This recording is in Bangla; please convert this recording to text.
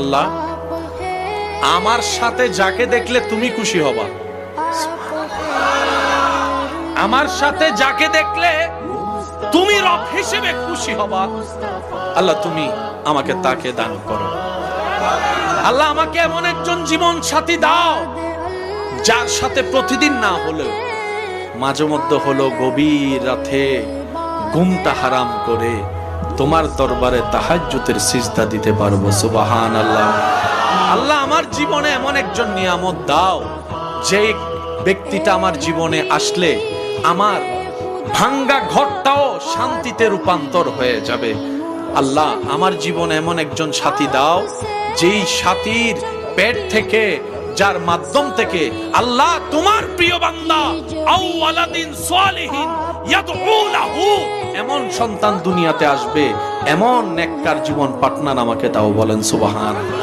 আল্লাহ, আমার সাথে যাকে দেখলে তুমি খুশি হবা, আমার সাথে যাকে দেখলে তুমি রব হিসেবে খুশি হবা, আল্লাহ তুমি আমাকে তাকে দান করো। আল্লাহ আমাকে এমন একজন জীবন সাথী দাও যার সাথে প্রতিদিন না হলেও মাঝে মধ্যে হলো গভীর রাতে ঘুমটা হারাম করে তোমার দরবারে তাহাজ্জুদের সিজদা দিতে পারবো। সুবহানাল্লাহ। আল্লাহ আমার জীবনে এমন একজন নিয়ামত দাও যে ব্যক্তিটা আমার জীবনে আসলে আমার ভাঙ্গা ঘরটাও শান্তিতে রূপান্তর হয়ে যাবে। আল্লাহ আমার জীবনে এমন একজন সাথী দাও যেই সাথীর পেট থেকে, যার মাধ্যম থেকে আল্লাহ তোমার প্রিয় বান্দা আও ওয়ালাদিন সালিহিন ইয়াদউ লাহু এমন সন্তান দুনিয়াতে আসবে, এমন নেককার জীবন পার্টনার আমাকে দাও। বলেন সুবহানাল্লাহ।